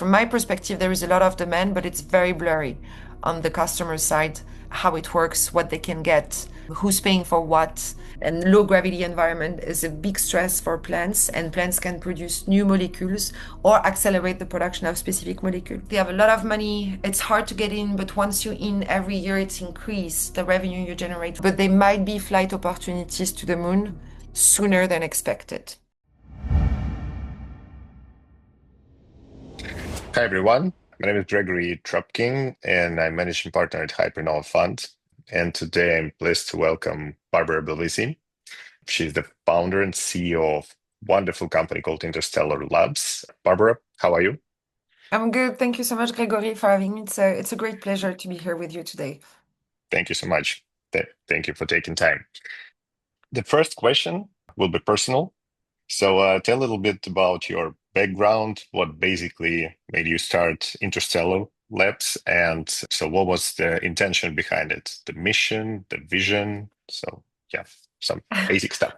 From my perspective, there is a lot of demand, but it's very blurry on the customer side, how it works, what they can get, who's paying for what. And low gravity environment is a big stress for plants, and plants can produce new molecules or accelerate the production of specific molecules. They have a lot of money. It's hard to get in, but once you're in, every year it's increased the revenue you generate. But there might be flight opportunities to the moon sooner than expected. Hi, everyone. My name is Grigorii Trubkin, and I'm managing partner at Hypernova Fund. And today I'm pleased to welcome Barbara Belvisi. She's the founder and CEO of a wonderful company called Interstellar Labs. Barbara, how are you? I'm good. Thank you so much, Gregory, for having me. It's a great pleasure to be here with you today. Thank you so much. Thank you for taking time. The first question will be personal. So tell a little bit about your background, what basically made you start Interstellar Labs, and so what was the intention behind it, the mission, the vision. So yeah, some basic stuff.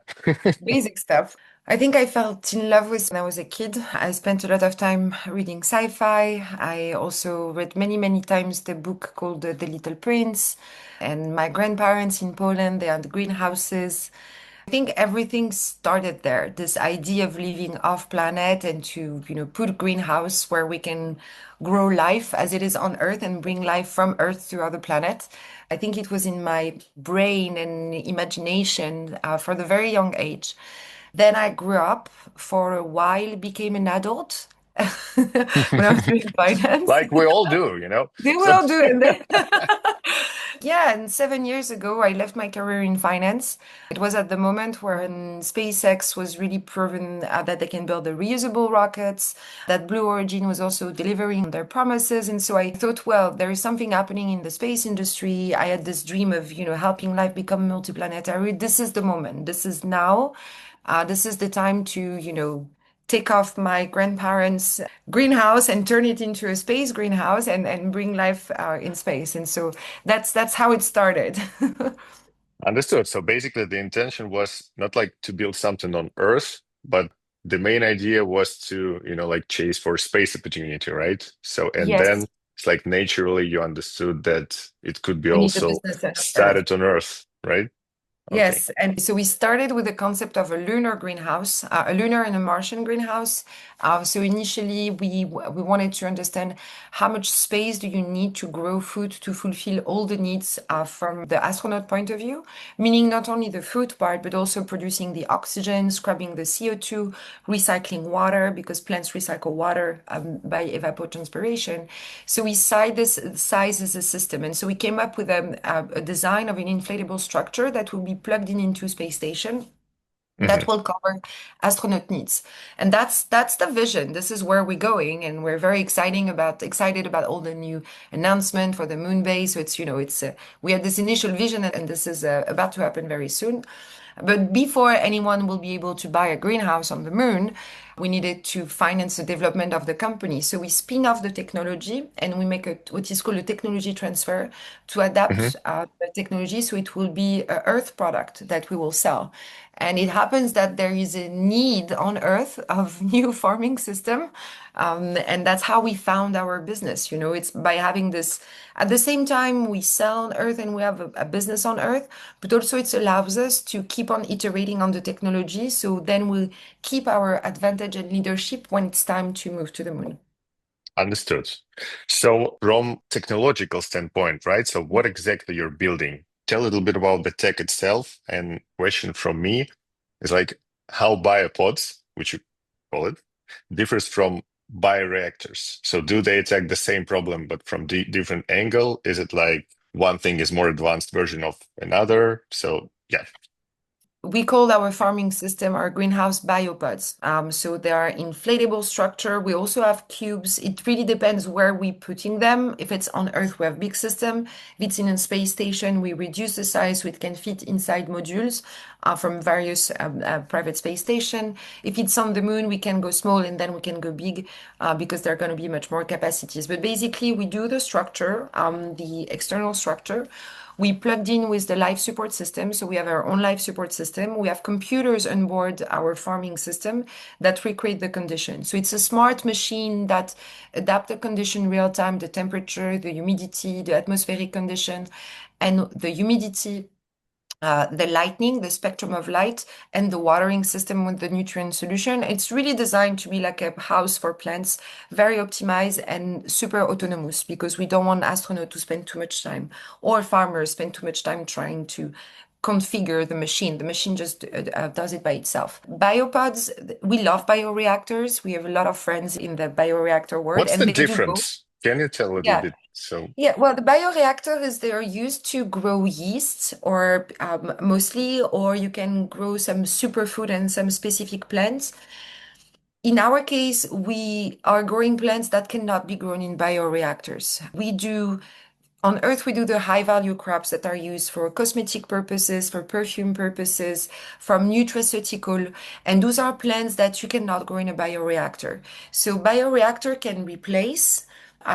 Basic stuff. I think I felt in love with when I was a kid. I spent a lot of time reading sci-fi. I also read many, many times the book called The Little Prince. And my grandparents in Poland, they had greenhouses. I think everything started there. This idea of living off planet and to, put greenhouse where we can grow life as it is on Earth and bring life from Earth to other planets. I think it was in my brain and imagination for the very young age. Then I grew up for a while, became an adult when I was doing finance. Like we all do, you know. They So will do it. Yeah, and 7 years ago, I left my career in finance. It was at the moment when SpaceX was really proven that they can build the reusable rockets, that Blue Origin was also delivering on their promises. And so I thought, well, there is something happening in the space industry. I had this dream of, helping life become multiplanetary. This is the moment. This is now. This is the time to, take off my grandparents' greenhouse and turn it into a space greenhouse and bring life in space. And so that's how it started. understood. So basically, the intention was not like to build something on Earth, but the main idea was to, like chase for space opportunity, right? So, and Yes, then it's like naturally you understood that it could be we need a also business on Earth. started on Earth, right? Okay. Yes, and so we started with the concept of a lunar greenhouse, a lunar and a Martian greenhouse. So initially, we wanted to understand how much space do you need to grow food to fulfill all the needs from the astronaut point of view, meaning not only the food part, but also producing the oxygen, scrubbing the CO2, recycling water because plants recycle water by evapotranspiration. So we size this size as a system, and so we came up with a design of an inflatable structure that will be plugged in into space station Mhm. that will cover astronaut needs. And that's the vision. This is where we're going, and we're very excited about all the new announcement for the moon base. So it's we had this initial vision, and this is about to happen very soon. But before anyone will be able to buy a greenhouse on the moon, we needed to finance the development of the company. So we spin off the technology and we make what is called a technology transfer to Mhm. adapt the technology so it will be a Earth product that we will sell. And it happens that there is a need on Earth of new farming system. And that's how we found our business. It's by having this at the same time we sell on Earth and we have a business on Earth, but also it allows us to keep on iterating on the technology. So then we'll keep our advantage and leadership when it's time to move to the moon. Understood. So from technological standpoint, right? So what exactly you're building? Tell a little bit about the tech itself. And question from me is like how biopods, which you call it, differs from bioreactors. So do they attack the same problem but from different angle? Is it like one thing is more advanced version of another? So yeah. We call our farming system our greenhouse biopods. So they are inflatable structure. We also have cubes. It really depends where we putting them. If it's on Earth, we have big system. If it's in a space station, we reduce the size so it can fit inside modules from various private space station. If it's on the moon, we can go small and then we can go big because there are going to be much more capacities. But basically, we do the structure, the external structure. We plugged in with the life support system. So we have our own life support system system. We have computers on board our farming system that recreate the condition. So it's a smart machine that adapt the condition real time, the temperature, the humidity, the atmospheric condition, and the humidity, the lighting, the spectrum of light, and the watering system with the nutrient solution. It's really designed to be like a house for plants, very optimized and super autonomous because we don't want astronauts to spend too much time or farmers spend too much time trying to configure the machine. The machine just does it by itself. Biopods, we love bioreactors. We have a lot of friends in the bioreactor world, What's and the they do both. difference? Can you tell a little Yeah. bit? So, Yeah, well, the bioreactor is they're used to grow yeast or mostly, or you can grow some superfood and some specific plants. In our case, we are growing plants that cannot be grown in bioreactors. On Earth, we do the high value crops that are used for cosmetic purposes, for perfume purposes, from nutraceutical, and those are plants that you cannot grow in a bioreactor. So bioreactor can replace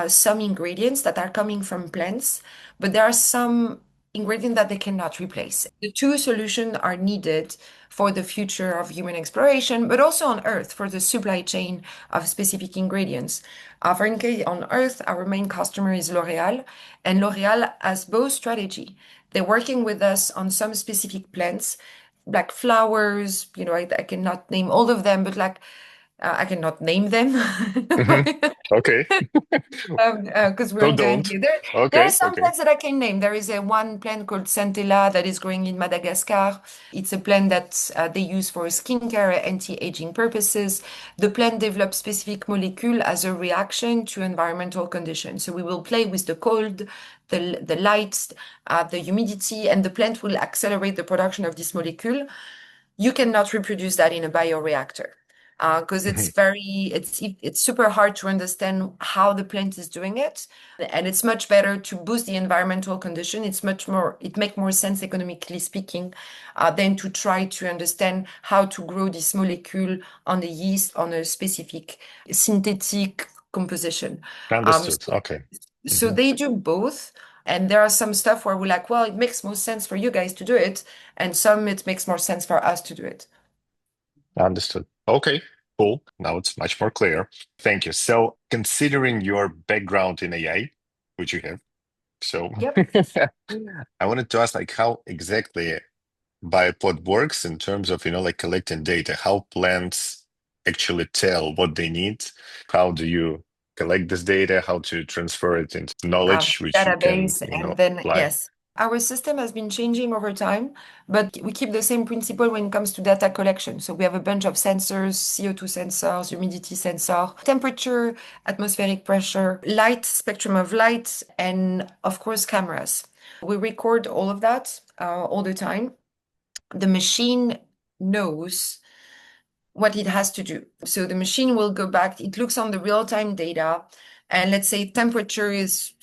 some ingredients that are coming from plants, but there are some ingredients that they cannot replace. The two solutions are needed for the future of human exploration, but also on Earth for the supply chain of specific ingredients. For instance, on Earth, our main customer is L'Oréal, and L'Oréal has both strategy. They're working with us on some specific plants, like flowers. I cannot name all of them, but like I cannot name them. mhm. Okay. Because we're So in the don't. NDA. There are Okay, some okay. plants that I can name. There is a one plant called Centella that is growing in Madagascar. It's a plant that they use for skincare, anti-aging purposes. The plant develops specific molecule as a reaction to environmental conditions. So we will play with the cold, the light, the humidity, and the plant will accelerate the production of this molecule. You cannot reproduce that in a bioreactor because Mhm. it's super hard to understand how the plant is doing it, and it's much better to boost the environmental condition. It makes more sense economically speaking than to try to understand how to grow this molecule on the yeast on a specific synthetic composition. Um, Understood. so, Okay. so Mhm. they do both. And there are some stuff where we're like, well, it makes more sense for you guys to do it, and some it makes more sense for us to do it. Understood. Okay, cool. Now it's much more clear. Thank you. So, considering your background in AI, which you have, so Yep. I wanted to ask, like, how exactly Biopod works in terms of, like collecting data, how plants actually tell what they need, how do you collect this data, how to transfer it into knowledge, which you can, Database, and then apply. yes, our system has been changing over time, but we keep the same principle when it comes to data collection. So we have a bunch of sensors, CO2 sensors, humidity sensor, temperature, atmospheric pressure, light, spectrum of light, and of course cameras. We record all of that all the time. The machine knows what it has to do. So the machine will go back, it looks on the real-time data, and let's say temperature is,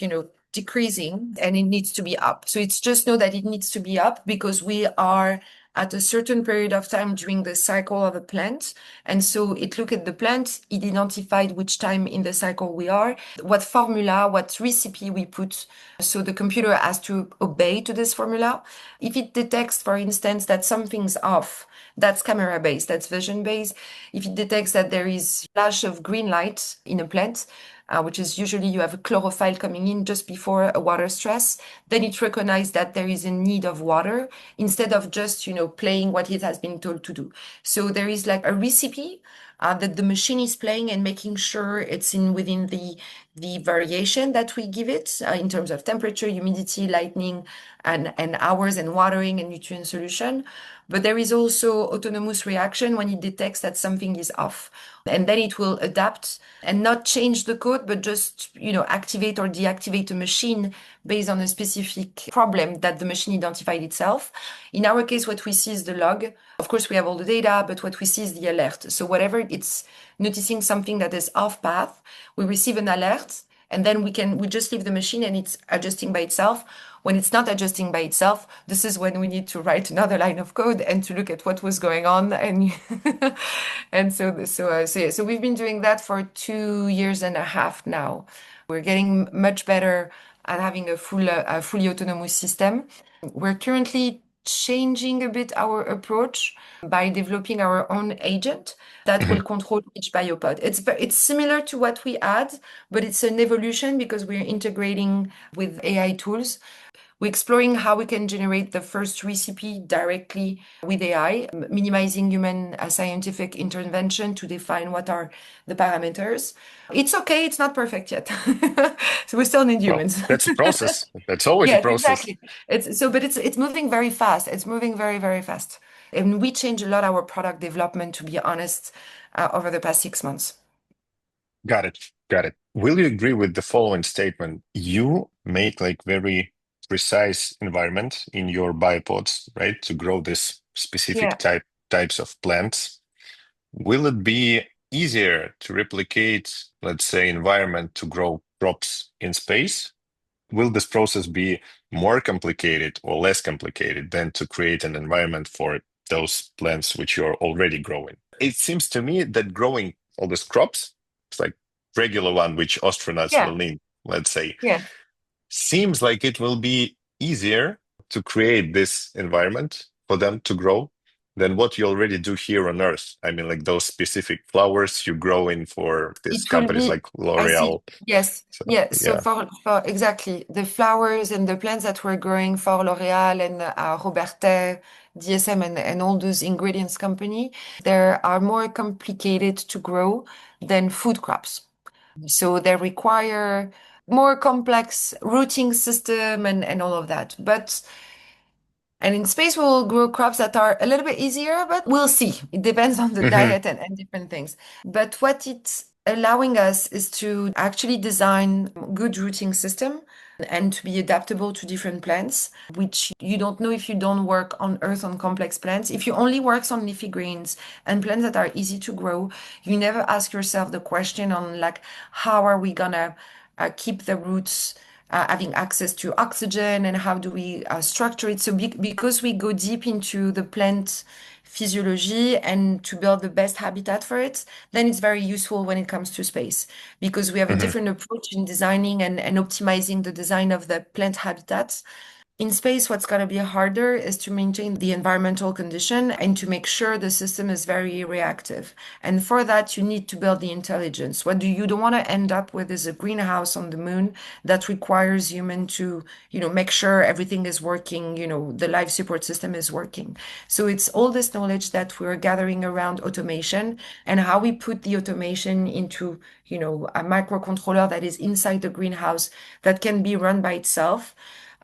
decreasing and it needs to be up. So it's just know that it needs to be up because we are at a certain period of time during the cycle of a plant. And so it look at the plant, it identified which time in the cycle we are, what formula, what recipe we put. So the computer has to obey to this formula. If it detects, for instance, that something's off, that's camera based, that's vision based. If it detects that there is flash of green light in a plant, which is usually you have a chlorophyll coming in just before a water stress, then it recognizes that there is a need of water instead of just, playing what it has been told to do. So there is like a recipe that the machine is playing and making sure it's in within the variation that we give it in terms of temperature, humidity, lightning, and hours and watering and nutrient solution. But there is also autonomous reaction when it detects that something is off. And then it will adapt and not change the code, but just, activate or deactivate a machine based on a specific problem that the machine identified itself. In our case, what we see is the log. Of course, we have all the data, but what we see is the alert. So whatever it's noticing something that is off path, we receive an alert, and then we just leave the machine and it's adjusting by itself. When it's not adjusting by itself, this is when we need to write another line of code and to look at what was going on. And so we've been doing that for 2 years and a half now. We're getting much better at having a fully autonomous system. We're currently changing a bit our approach by developing our own agent that will Mhm. control each biopod. It's similar to what we had, but it's an evolution because we're integrating with AI tools. We're exploring how we can generate the first recipe directly with AI, minimizing human scientific intervention to define what are the parameters. It's okay, it's not perfect yet. So we still need Well, humans. that's a process. That's always a Yes, process. exactly. But it's moving very fast. It's moving very, very fast. And we changed a lot our product development, to be honest, over the past 6 months. Got it. Got it. Will you agree with the following statement? You make like very precise environment in your biopods, right, to grow this specific Yeah. types of plants. Will it be easier to replicate, let's say, environment to grow crops in space? Will this process be more complicated or less complicated than to create an environment for those plants which you're already growing? It seems to me that growing all these crops, it's like regular one which astronauts Yeah. will need, let's say, Yeah. seems like it will be easier to create this environment for them to grow than what you already do here on Earth. I mean, like those specific flowers you grow in for these It will companies be, like I see. L'Oreal. Yes. So, Yeah. So yeah. for exactly the flowers and the plants that we're growing for L'Oreal and Robertet, DSM and all those ingredients company, they are more complicated to grow than food crops. So they require more complex rooting system and all of that. And in space, we'll grow crops that are a little bit easier, but we'll see. It depends on the Mhm. diet and different things. But what it's allowing us is to actually design good rooting system and to be adaptable to different plants, which you don't know if you don't work on Earth on complex plants. If you only work on leafy greens and plants that are easy to grow, you never ask yourself the question on like, how are we gonna keep the roots having access to oxygen and how do we structure it. So because we go deep into the plant physiology and to build the best habitat for it, then it's very useful when it comes to space because we have a Mhm. different approach in designing and optimizing the design of the plant habitats. In space, what's going to be harder is to maintain the environmental condition and to make sure the system is very reactive. And for that, you need to build the intelligence. What you don't want to end up with is a greenhouse on the moon that requires human to, make sure everything is working, the life support system is working. So it's all this knowledge that we're gathering around automation and how we put the automation into, a microcontroller that is inside the greenhouse that can be run by itself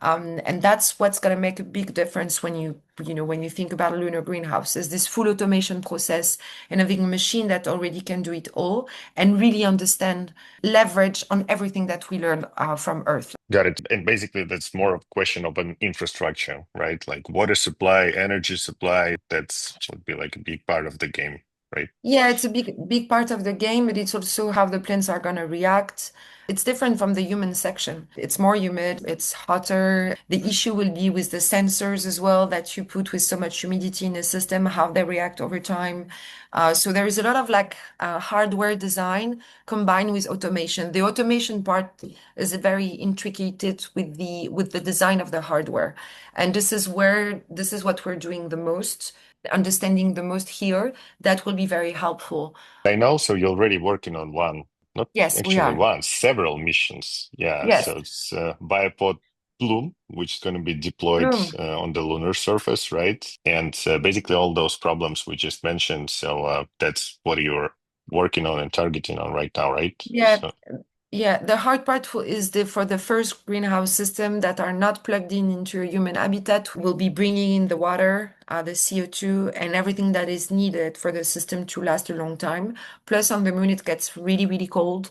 and that's what's going to make a big difference when you think about a lunar greenhouse is this full automation process and having a machine that already can do it all and really understand leverage on everything that we learn from Earth. Got it. And basically, that's more of a question of an infrastructure, right? Like water supply, energy supply, that's would be like a big part of the game, right? Yeah, it's a big part of the game, but it's also how the plants are going to react. It's different from the human section. It's more humid, it's hotter. The issue will be with the sensors as well that you put with so much humidity in the system, how they react over time. So there is a lot of like hardware design combined with automation. The automation part is very intricate with the design of the hardware. And this is what we're doing the most, understanding the most here that will be very helpful. I know, so you're already working on one, not Yes, we actually are. one, several missions. Yeah, Yes, so it's Biopod Bloom, which is going to be deployed Bloom. on the lunar surface, right? And basically all those problems we just mentioned. So that's what you're working on and targeting on right now, right? Yeah, So, yeah. The hard part is for the first greenhouse system that are not plugged in into a human habitat. Will be bringing in the water, the CO2, and everything that is needed for the system to last a long time. Plus, on the moon, it gets really, really cold.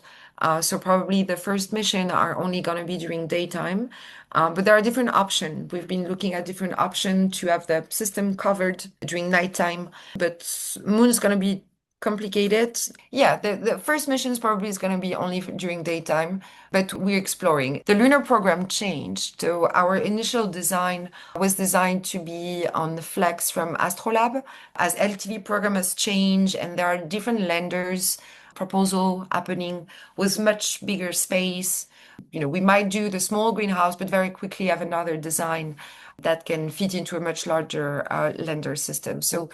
So probably the first mission are only going to be during daytime. But there are different options. We've been looking at different options to have the system covered during nighttime. But moon is going to be complicated. Yeah, the first mission is probably is going to be only during daytime, but we're exploring. The lunar program changed. So our initial design was designed to be on the Flex from Astrolab. As LTV program has changed and there are different lenders, proposal happening with much bigger space. We might do the small greenhouse, but very quickly have another design. that can fit into a much larger lander system. So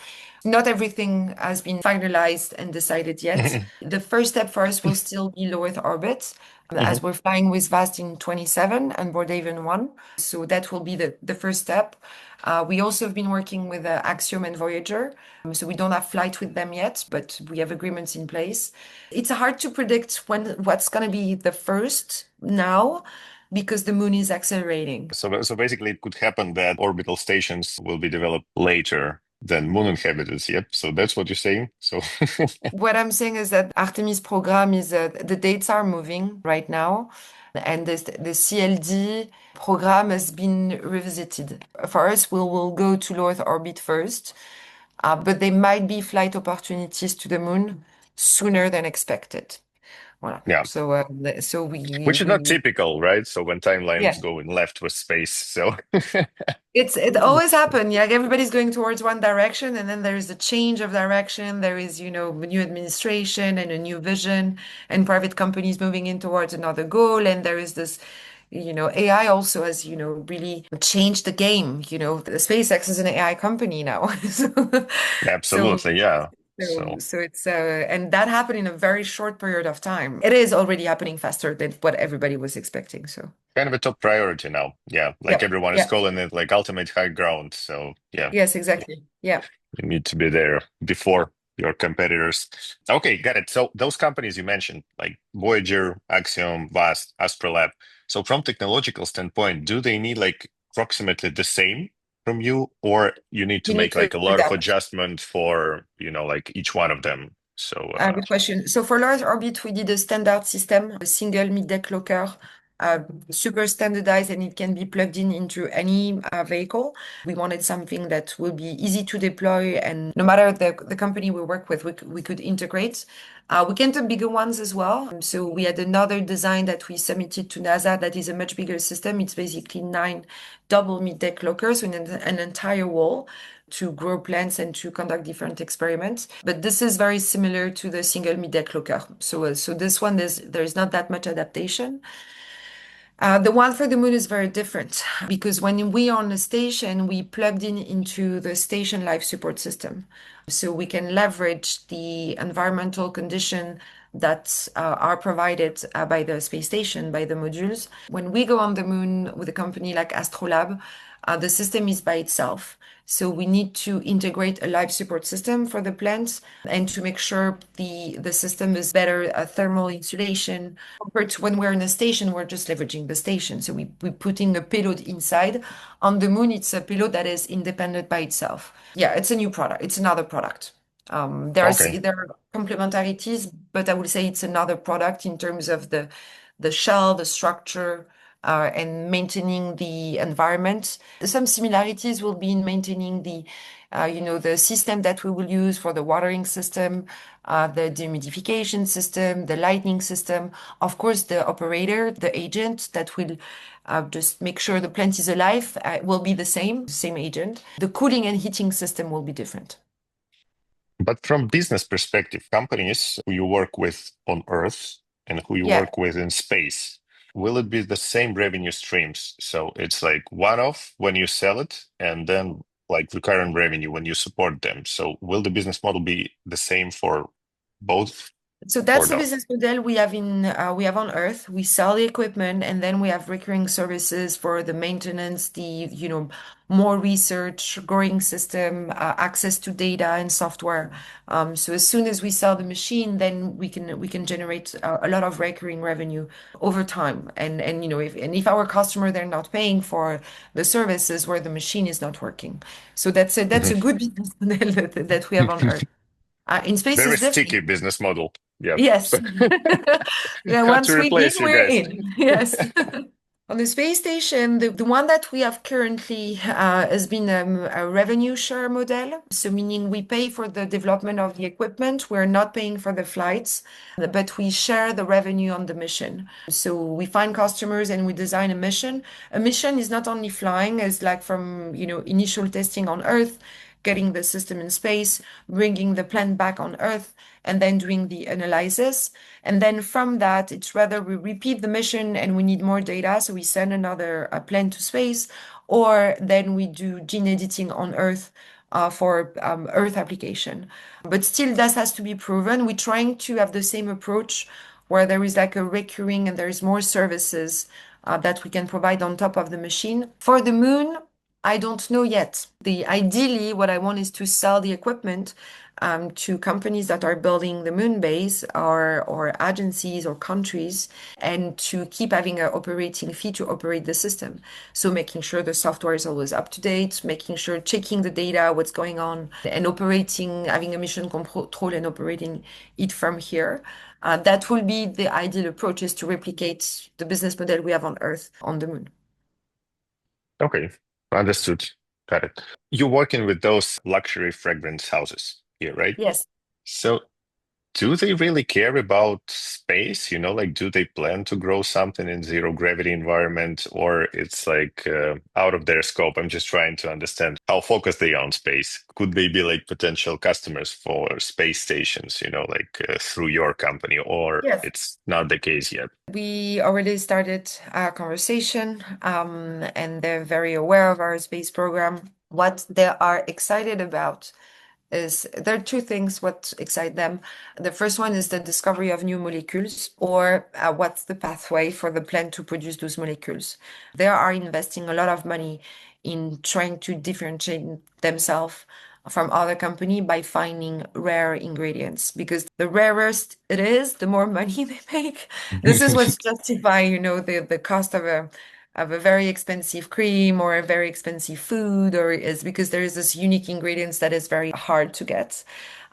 not everything has been finalized and decided yet. Mhm. The first step for us will still be low Earth orbit, Mhm. as we're flying with VAST in 27 and Bourdhaven 1. So that will be the first step. We also have been working with Axiom and Voyager. So we don't have flight with them yet, but we have agreements in place. It's hard to predict what's going to be the first now because the moon is accelerating. So basically, it could happen that orbital stations will be developed later than moon inhabitants. Yep. So that's what you're saying. So What I'm saying is that Artemis program is the dates are moving right now, and the CLD program has been revisited. For us, we will go to low Earth orbit first, but there might be flight opportunities to the moon sooner than expected. Voilà. yeah, So which is not typical, right? So when yeah. timelines go in left with space, so It always happens. Yeah, like everybody's going towards one direction, and then there is a change of direction. There is, a new administration and a new vision, and private companies moving in towards another goal. And there is this, AI also has, really changed the game. The SpaceX is an AI company now. So, absolutely, yeah. so, So so it's and that happened in a very short period of time. It is already happening faster than what everybody was expecting. So, kind of a top priority now. Yeah, like yeah, everyone is yeah, calling it like ultimate high ground. So yeah. yes, exactly. Yeah. You need to be there before your competitors. Okay, got it. So those companies you mentioned, like Voyager, Axiom, Vast, Astrolab. So from technological standpoint, do they need like approximately the same from you, or you need to We need make to like a lot of adapt. adjustment for, like each one of them? So Good question. So for Low Orbit, we did a standard system, a single mid-deck locker, uh, super standardized, and it can be plugged in into any vehicle. We wanted something that would be easy to deploy, and no matter the company we work with, we could integrate. We can do bigger ones as well. So we had another design that we submitted to NASA that is a much bigger system. It's basically 9 double mid-deck lockers in an entire wall to grow plants and to conduct different experiments. But this is very similar to the single mid-deck locker. So this one, there's not that much adaptation. The one for the moon is very different because when we are on the station, we plugged in into the station life support system. So we can leverage the environmental condition that are provided by the space station, by the modules. When we go on the moon with a company like Astrolab, the system is by itself. So we need to integrate a life support system for the plants and to make sure the system is better thermal insulation. Compared to when we're in a station, we're just leveraging the station. So we're putting a payload inside. On the moon, it's a payload that is independent by itself. Yeah, it's a new product. It's another product. okay. There are complementarities, but I would say it's another product in terms of the shell, the structure, and maintaining the environment. Some similarities will be in maintaining the system that we will use for the watering system, the dehumidification system, the lighting system. Of course, the operator, the agent that will just make sure the plant is alive will be the same agent. The cooling and heating system will be different. But from business perspective, companies who you work with on Earth and who you Yeah. work with in space, will it be the same revenue streams? So it's like one-off when you sell it, and then like recurrent revenue when you support them. So will the business model be the same for both So or that's the no? business model we have on Earth. We sell the equipment and then we have recurring services for the maintenance, more research, growing system, access to data and software. So as soon as we sell the machine, then we can generate a lot of recurring revenue over time. And if our customer they're not paying for the services where the machine is not working. So that's a good business model that we have on Earth. In space Very is different. sticky business model. Yeah. Yes. Yeah, Hard to once we're in, replace you we're guys. in. Yes. On the space station, the one that we have currently has been a revenue share model. So meaning we pay for the development of the equipment. We're not paying for the flights, but we share the revenue on the mission. So we find customers and we design a mission. A mission is not only flying, it's like from, initial testing on Earth, getting the system in space, bringing the plant back on Earth, and then doing the analysis. And then from that, it's whether we repeat the mission and we need more data, so we send another plane to space, or then we do gene editing on Earth for Earth application. But still, that has to be proven. We're trying to have the same approach where there is like a recurring and there is more services that we can provide on top of the machine. For the moon, I don't know yet. Ideally, what I want is to sell the equipment to companies that are building the moon base or agencies or countries, and to keep having an operating fee to operate the system. So making sure the software is always up to date, making sure checking the data, what's going on, and operating, having a mission control and operating it from here. That will be the ideal approach, is to replicate the business model we have on Earth on the moon. Okay, understood. Got it. You're working with those luxury fragrance houses here, right? Yes. So do they really care about space? Like, do they plan to grow something in zero gravity environment, or it's like out of their scope? I'm just trying to understand how focused they are on space. Could they be like potential customers for space stations, like through your company, or Yes. it's not the case yet? We already started our conversation, and they're very aware of our space program. What they are excited about is there are two things what excite them. The first one is the discovery of new molecules, or what's the pathway for the plant to produce those molecules. They are investing a lot of money in trying to differentiate themselves from other company by finding rare ingredients, because the rarest it is, the more money they make. This is what's justify, the cost of a very expensive cream or a very expensive food, or is because there is this unique ingredients that is very hard to get.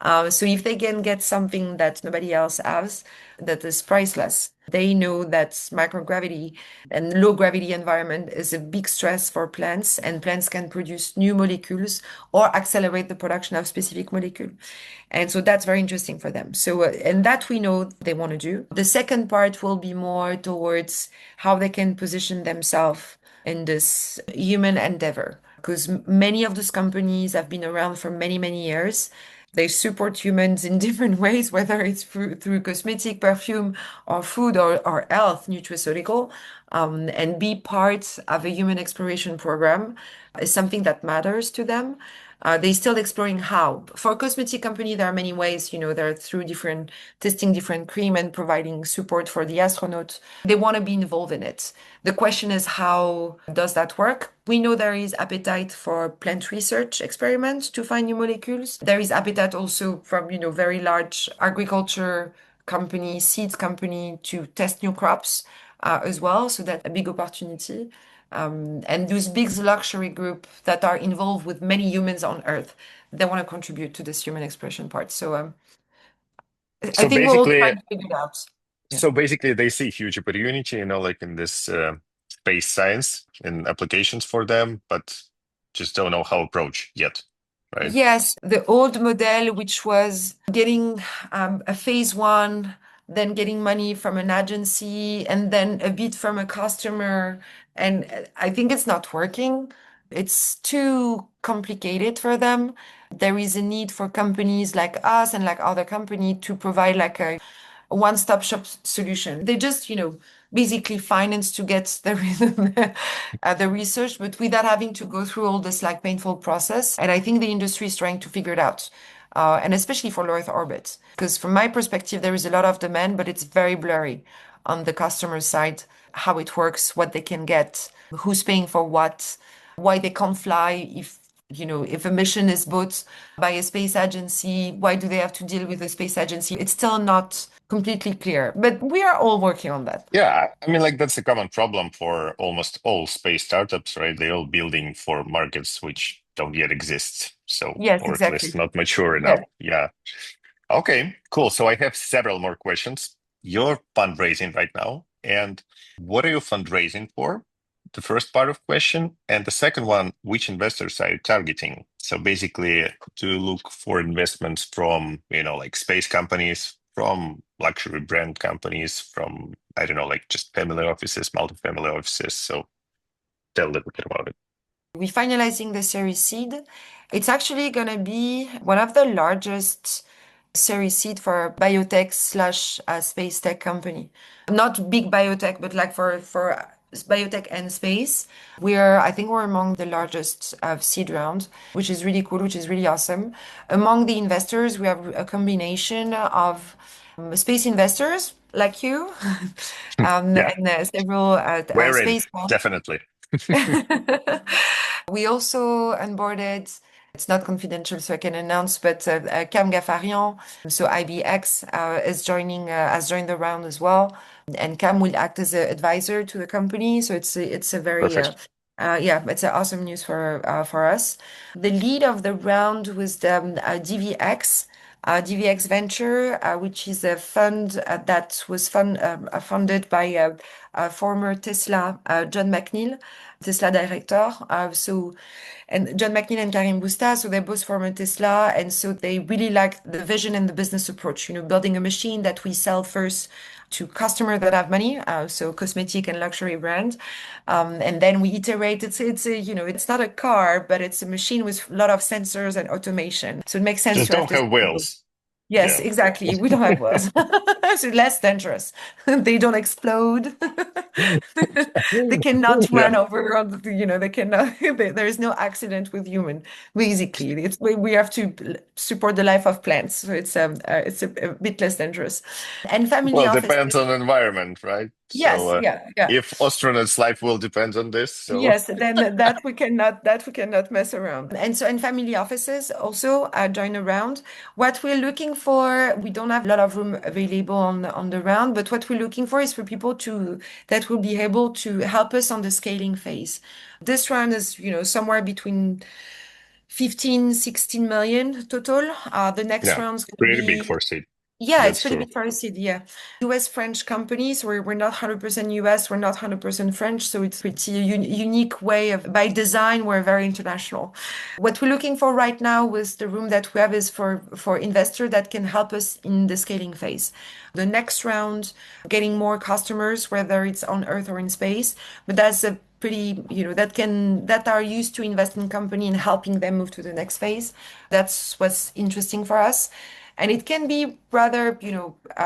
So if they can get something that nobody else has, that is priceless, they know that microgravity and low gravity environment is a big stress for plants, and plants can produce new molecules or accelerate the production of specific molecule. And so that's very interesting for them. So, and that we know they want to do. The second part will be more towards how they can position themselves in this human endeavor. Because many of those companies have been around for many, many years. They support humans in different ways, whether it's through cosmetic, perfume, or food, or health, nutraceutical. And be part of a human exploration program is something that matters to them. They're still exploring how. For a cosmetic company, there are many ways, they're through different testing different cream and providing support for the astronaut. They want to be involved in it. The question is, how does that work? We know there is appetite for plant research experiments to find new molecules. There is appetite also from, very large agriculture company, seeds company, to test new crops as well. So that's a big opportunity. And those big luxury group that are involved with many humans on Earth, they want to contribute to this human expression part. So I So think we're all basically, trying to figure it out. Yeah. so basically, they see huge opportunity, like in this space science and applications for them, but just don't know how approach yet, right? Yes, the old model, which was getting a phase one, then getting money from an agency, and then a bit from a customer. And I think it's not working. It's too complicated for them. There is a need for companies like us and like other company to provide like a one-stop shop solution. They just, basically finance to get the research, but without having to go through all this like painful process. And I think the industry is trying to figure it out. And especially for low Earth orbit, because from my perspective, there is a lot of demand, but it's very blurry on the customer side, how it works, what they can get, who's paying for what, why they can't fly if a mission is bought by a space agency, why do they have to deal with a space agency? It's still not completely clear, but we are all working on that. Yeah, I mean, like that's a common problem for almost all space startups, right? They're all building for markets which don't yet exist, so Yes, or at least exactly. not mature enough. Yes. Yeah. Okay, cool. So I have several more questions. You're fundraising right now, and what are you fundraising for? The first part of question, and the second one, which investors are you targeting? So basically, to look for investments from, like space companies, from luxury brand companies, from, I don't know, like just family offices, multi-family offices. So tell a little bit about it. We're finalizing the Series Seed. It's actually going to be one of the largest Series Seed for a biotech slash space tech company. Not big biotech, but like for biotech and space. I think we're among the largest seed round, which is really cool, which is really awesome. Among the investors, we have a combination of space investors like you, Yeah, and several we're in, space funds. definitely. We also onboarded, it's not confidential, so I can announce, but Cam Gafarian, so IBX, has joined the round as well. And Cam will act as an advisor to the company. So it's a very, Perfect. yeah, it's awesome news for us. The lead of the round was the DVX. DVX Venture, which is a fund that was funded by former Tesla, John McNeil, Tesla director. And John McNeil and Karim Busta, so they're both former Tesla, and so they really like the vision and the business approach. Building a machine that we sell first to customers that have money, so cosmetic and luxury brand, and then we iterate. It's not a car, but it's a machine with a lot of sensors and automation. So it makes sense Just to have don't this. have wheels. Yes, Yeah. exactly. We don't have wells. So less dangerous. They don't explode. They cannot Yeah. run over on they cannot there is no accident with human. Basically, we have to support the life of plants. So it's a bit less dangerous. And family Well, depends offices. on environment, right? So, Yes, yeah, yeah. if astronauts' life will depend on this, so Yes, then that we cannot mess around. And so in family offices also join around. What we're looking for, we don't have a lot of room available on the round, but what we're looking for is for people to that will be able to help us on the scaling phase. This round is, somewhere between 15, 16 million total. The next yeah, round's going to pretty big be for seed. yeah, it's That's pretty true. big for a city, yeah. US French companies, we're not 100% US, we're not 100% French, so it's pretty unique way of, by design, we're very international. What we're looking for right now with the room that we have is for investor that can help us in the scaling phase. The next round, getting more customers, whether it's on Earth or in space, but that's a pretty, that are used to invest in company and helping them move to the next phase. That's what's interesting for us. And it can be rather,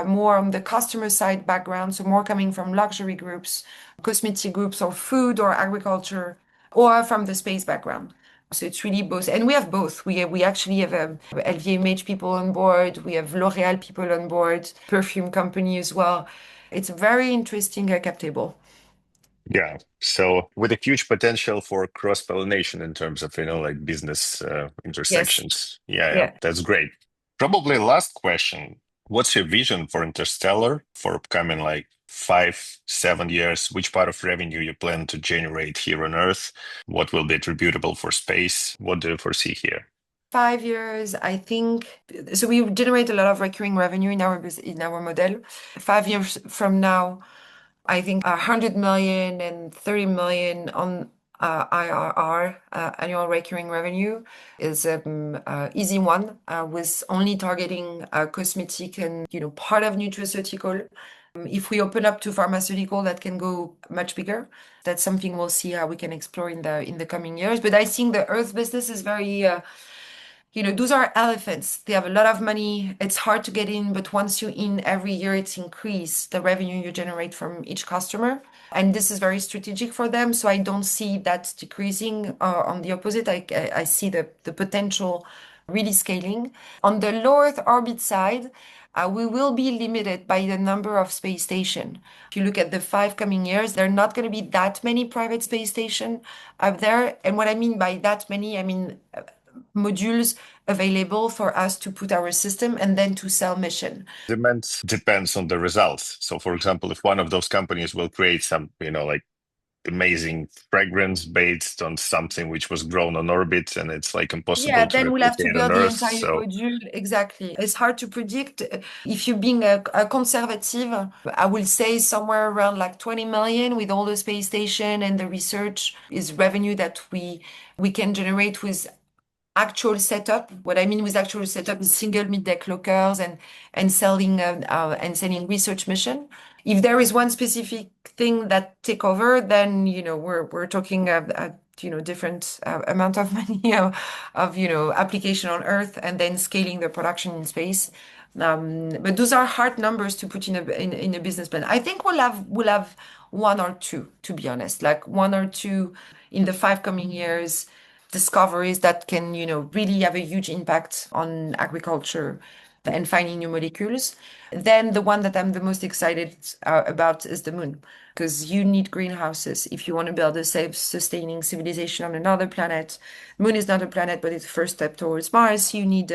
more on the customer side background, so more coming from luxury groups, cosmetic groups, or food or agriculture, or from the space background. So it's really both. And we have both. We actually have LVMH people on board. We have L'Oreal people on board, perfume company as well. It's a very interesting cap table. Yeah. So, with a huge potential for cross-pollination in terms of, like business Yes. intersections. Yeah, yeah, Yeah. that's great. Probably last question. What's your vision for Interstellar for upcoming like 5, 7 years? Which part of revenue you plan to generate here on Earth? What will be attributable for space? What do you foresee here? 5 years, I think. So we generate a lot of recurring revenue in our model. 5 years from now, I think 100 million and 30 million on IRR, annual recurring revenue, is easy one, with only targeting cosmetic and part of nutraceutical. If we open up to pharmaceutical, that can go much bigger. That's something we'll see how we can explore in the coming years. But I think the Earth business is very those are elephants. They have a lot of money. It's hard to get in, but once you're in, every year it's increased the revenue you generate from each customer. And this is very strategic for them. So I don't see that decreasing. On the opposite, I see the potential really scaling. On the low Earth orbit side, we will be limited by the number of space station. If you look at the 5 coming years, there are not going to be that many private space station up there. And what I mean by that many, I mean modules available for us to put our system and then to sell mission. Depends on the results. So, for example, if one of those companies will create some, like amazing fragrance based on something which was grown on orbit and it's like Yeah, impossible to then we'll have to replicate on build the Earth. entire So, module. Exactly. It's hard to predict. If you're being a conservative, I will say somewhere around like 20 million with all the space station and the research is revenue that we can generate with actual setup. What I mean with actual setup is single mid-deck lockers and selling research mission. If there is one specific thing that take over, then we're talking different amount of money of application on Earth and then scaling the production in space. But those are hard numbers to put in a business plan. I think we'll have one or two, to be honest, like one or two in the 5 coming years discoveries that can, really have a huge impact on agriculture and finding new molecules. Then the one that I'm the most excited about is the moon, because you need greenhouses if you want to build a self-sustaining civilization on another planet. Moon is not a planet, but it's the first step towards Mars. You need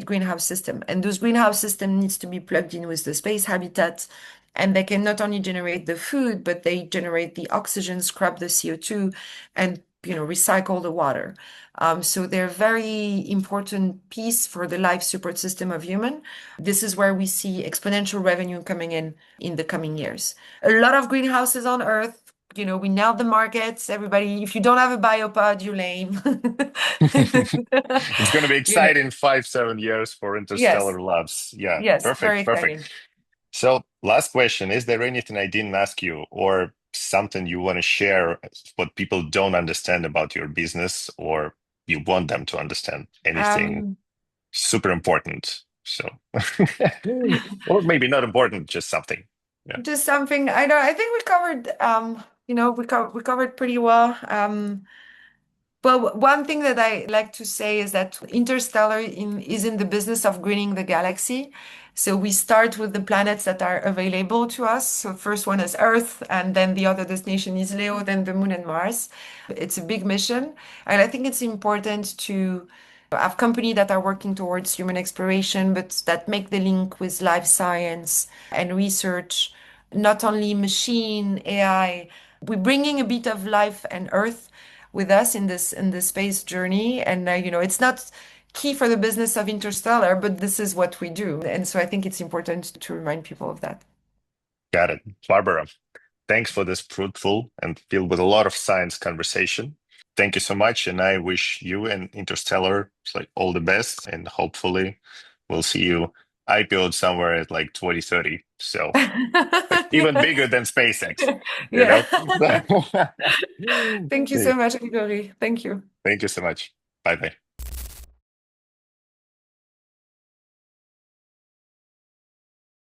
greenhouse system, and those greenhouse system needs to be plugged in with the space habitat. And they can not only generate the food, but they generate the oxygen, scrub the CO2, and recycle the water. So they're very important piece for the life support system of human. This is where we see exponential revenue coming in the coming years. A lot of greenhouses on Earth. We nailed the markets. Everybody, if you don't have a biopod, you're lame. It's going to be You know, exciting 5, 7 years for yes, Interstellar Labs. Yeah, yes, very perfect, perfect. exciting. So, last question, is there anything I didn't ask you or something you want to share what people don't understand about your business or you want them to understand? Anything Um, super important? So, or maybe not important, just something. Yeah. just something I know. I think we covered. We covered pretty well. Well, one thing that I like to say is that Interstellar is in the business of greening the galaxy. So we start with the planets that are available to us. So first one is Earth, and then the other destination is Leo, then the Moon and Mars. It's a big mission, and I think it's important to have companies that are working towards human exploration, but that make the link with life science and research, not only machine, AI. We're bringing a bit of life and Earth with us in this space journey. And it's not key for the business of Interstellar, but this is what we do. And so I think it's important to remind people of that. Got it. Barbara, thanks for this fruitful and filled with a lot of science conversation. Thank you so much. And I wish you and Interstellar like all the best. And hopefully we'll see you IPO'd somewhere at like 2030. So like even bigger than SpaceX, you Yeah. know? Thank you so much, Grigory. Thank you. Thank you so much. Bye bye.